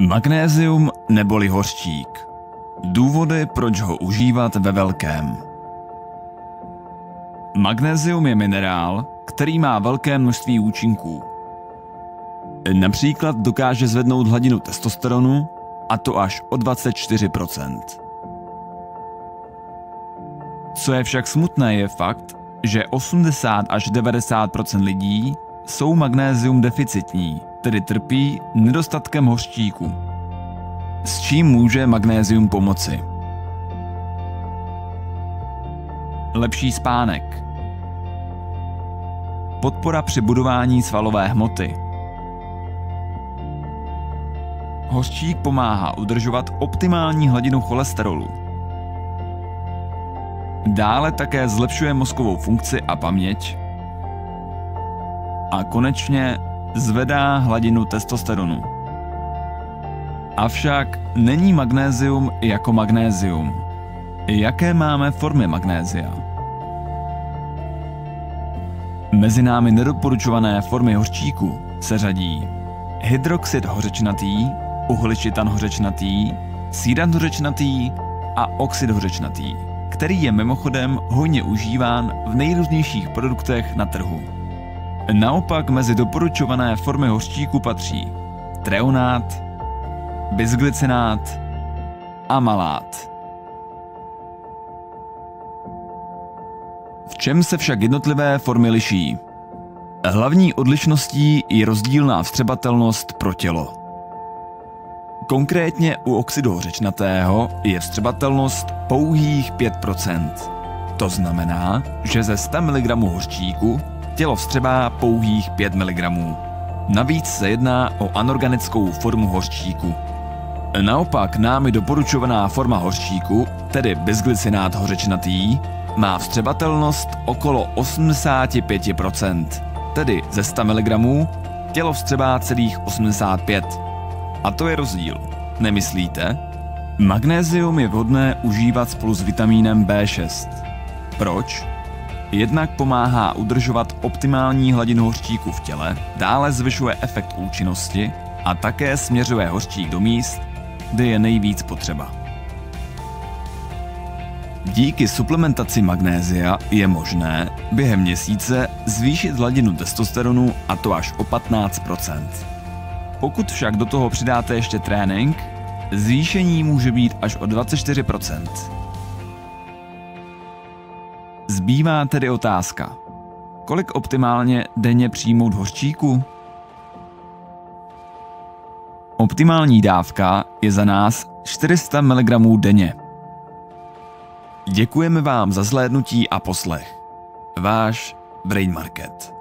Magnézium neboli hořčík. Důvody, proč ho užívat ve velkém. Magnézium je minerál, který má velké množství účinků. Například dokáže zvednout hladinu testosteronu, a to až o 24%. Co je však smutné, je fakt, že 80 až 90% lidí jsou magnézium deficitní, tedy trpí nedostatkem hořčíku. S čím může magnézium pomoci? Lepší spánek. Podpora při budování svalové hmoty. Hořčík pomáhá udržovat optimální hladinu cholesterolu. Dále také zlepšuje mozkovou funkci a paměť. A konečně zvedá hladinu testosteronu. Avšak není magnézium jako magnézium. Jaké máme formy magnézia? Mezi námi nedoporučované formy hořčíku se řadí hydroxid hořečnatý, uhličitan hořečnatý, síran hořečnatý a oxid hořečnatý, který je mimochodem hojně užíván v nejrůznějších produktech na trhu. Naopak mezi doporučované formy hořčíku patří treonát, bisglycinát a malát. V čem se však jednotlivé formy liší? Hlavní odlišností je rozdílná vstřebatelnost pro tělo. Konkrétně u oxidu hořečnatého je vstřebatelnost pouhých 5%. To znamená, že ze 100 mg hořčíku tělo vstřebá pouhých 5 mg. Navíc se jedná o anorganickou formu hořčíku. Naopak námi doporučovaná forma hořčíku, tedy bisglycinát hořečnatý, má vstřebatelnost okolo 85%, tedy ze 100 mg tělo vstřebá celých 85. A to je rozdíl, nemyslíte? Magnézium je vhodné užívat spolu s vitamínem B6. Proč? Jednak pomáhá udržovat optimální hladinu hořčíku v těle, dále zvyšuje efekt účinnosti a také směřuje hořčík do míst, kde je nejvíc potřeba. Díky suplementaci magnézia je možné během měsíce zvýšit hladinu testosteronu, a to až o 15%. Pokud však do toho přidáte ještě trénink, zvýšení může být až o 24%. Zbývá tedy otázka, kolik optimálně denně přijmout hořčíku? Optimální dávka je za nás 400 mg denně. Děkujeme vám za zhlédnutí a poslech. Váš Brain Market.